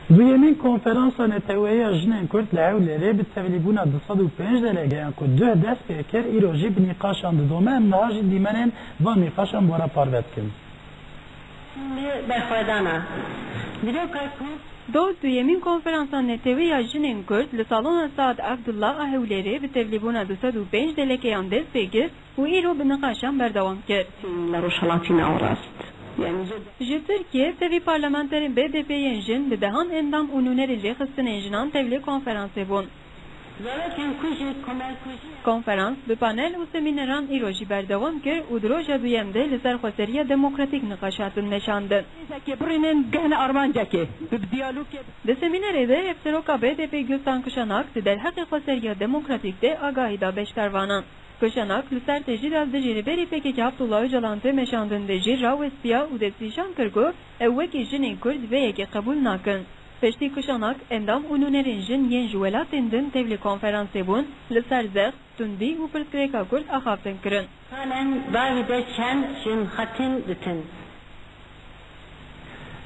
Duyemîn konferansa netewaya jinên Kurd li Hewlêrê bi tevlîbûna 205 delegeyan ku duh dest pê kir îro jî bi nîqaşan didome em niha jî dîmenên van nîqaşan wara parvet kirin. Do duyemîn konferansa netewaya jinên Kurd li salona Saad Abdullah a Hewlêrê bi tevlîbûna 205 delegeyan dest pê kir û îro bi nîqaşan berdewam kir. Ji Tirkiye tevî parlamenterên BDP'yên jin bi dehan endam û nûnerên rêxistinên jinan tevlî konferansê bûn. Konferans bi panel û semîneran îro jî berdewam kir û di roja duyem de li ser xweseriya demokratîk nîqaş hatin neşandin. Di semînerê de hevseroka BDP Gültan Kışanak di derheqê xweseriya demokratîk de agahî da beşkervanan. Kışanak li ser tejîra di jêrîberî PKK Abdullah Öcalan tê meşandin de jî rawestiya û destnîşan kir ku ew wekî jinên Kurd vê yekê qebûl nakin. Peştî Kışanak endam û nûnerên jin yên ji welatên din tevlî konferansê bûn li ser zex, tundî û pirsgirêka Kurd axaftin kirin.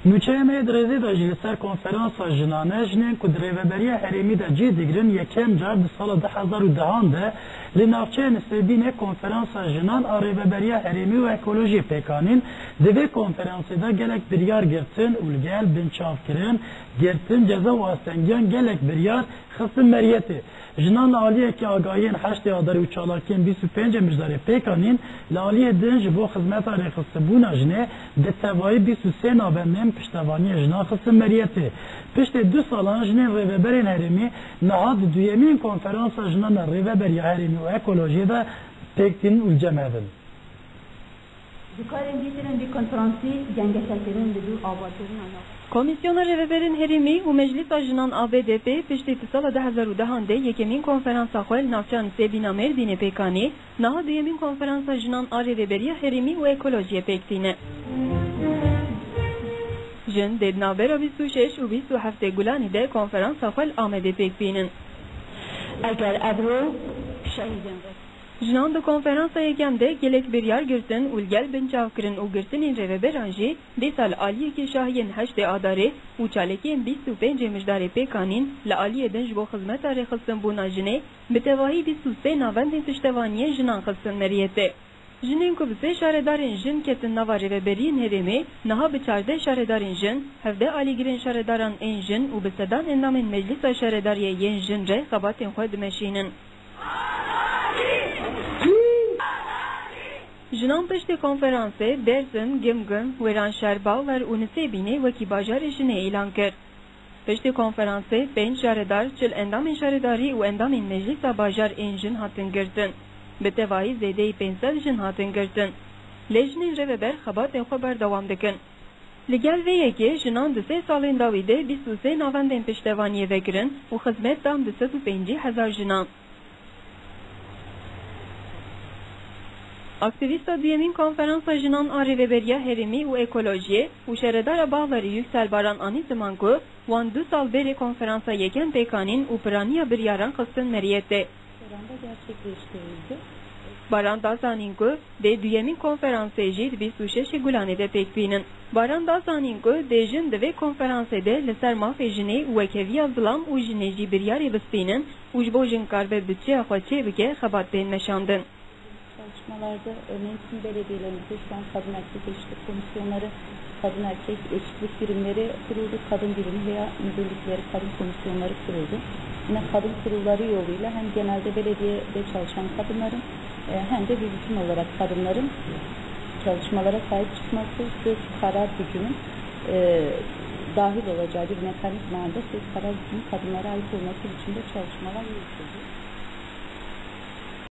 Nûçeyemê di rêzê de jî li ser konferansa jinane jinên ku di rêveberiya herêmî de cih digirin yekem car di sala 2010 de li navçeya Nisêbînê konferansa jinan a rêveberiya herêmî û ekolojî pêkanîn di vê konferansê de gelek biryar girtin û li gel binçavkirin, girtin ceza û astengiyan gelek biryar xistin meriyetê. Jinan li aliyekî agahiyên heştê adarî û çalakiyên 25 mijdarê pêkanîn li aliyê din ji bo xizmeta rêxistibûna jinê di tevayî 23 navendên piştevaniyê jinan xistin meriyetê. Piştî 2 salan jinên rêveberên herêmî niha di duyemîn konferansa jinana rêveberiya herêmî û ekolojiyê de pêktînin û cem hebin. Komisyona rêveberên herêmî û meclîsa jinan a BDP piştî sala 2010 de yekemîn konferansa xwe li navçeya Nisêbîna Mêrdînê pêkanî, niha duyemîn konferansa jinan a rêveberiya herêmî û ekolojiyê pêktîne. Jin dê navbera 26 û 27 Gulanê de konferansa xwe li Amedê pêkbînin. Jinan di konferansa yekem de gelek biryar girtin û li gel binçavkirin û girtinên rêveberan jî dîsal aliyekî şahiyên heştê adarê û çalekiyên 25 mijdarê pêkanîn li aliyê din ji bo xizmeta rêxistinbûna jinê bi tevahî 23 navendên tiştevaniyê jinan xistin meriyetê. Jinên ku bi sê şaredarên jin ketin nava rêveberiyên herêmê niha bi 14 şaredarên jin, 17 alîgirên şaredaran ên jin û bi sedan endamên meclîsa şaredariyê yên jin re xebatên xwe dimeşînin. Jinan piştî konferansê Dersim, Gimgim, Wêranşehrbawler û Nisêbînê wekî bajarê jinê îlan kir. Piştî konferansê 5 şaredar, 40 endamên şaredarî û endamên meclîsa bajar ên jin hatin girtin. Bi tevahî zêdeyî 500 jin hatin girtin. Lê jinên rêveber xebatên xwe berdewam dikin. Li gel vê yekê jinan di 3 salên dawî de 23 navendên piştevaniyê vekirin û xizmet dan di 150,000 jinan. Aktivîsta duyemîn konferansa jinan a rêveberiya herêmî û ekolojiyê û şeredara Bağlarî Yüksel Baran anî ziman ku wan 2 sal berê konferansa yekem pêkanîn û piraniya biryaran xistin meriyetê. Baran da zanîn ku dê duyemîn konferansê jî di 26 Gulanê de pêkbînin. Baran da zanîn ku dê jin di vê konferansê de li ser mafê jinê û wekeviya zilam û jinê jî biryarê bistînin û ji bo jin karbe bütçeya xwe çê bike xebat tên meşandin. Çalışmalarda örneğin tüm belediyelerimizde şu an kadın erkek eşitlik komisyonları, kadın erkek eşitlik birimleri kuruldu, kadın birimi veya müdürlükleri, kadın komisyonları kuruldu. Yine kadın kurulları yoluyla hem genelde belediyede çalışan kadınların hem de bir bütün olarak kadınların çalışmalara sahip çıkması, söz karar gücünün dahil olacağı bir mekanizmada söz karar gücünün kadınlara ait olması için de çalışmalar yürütüldü.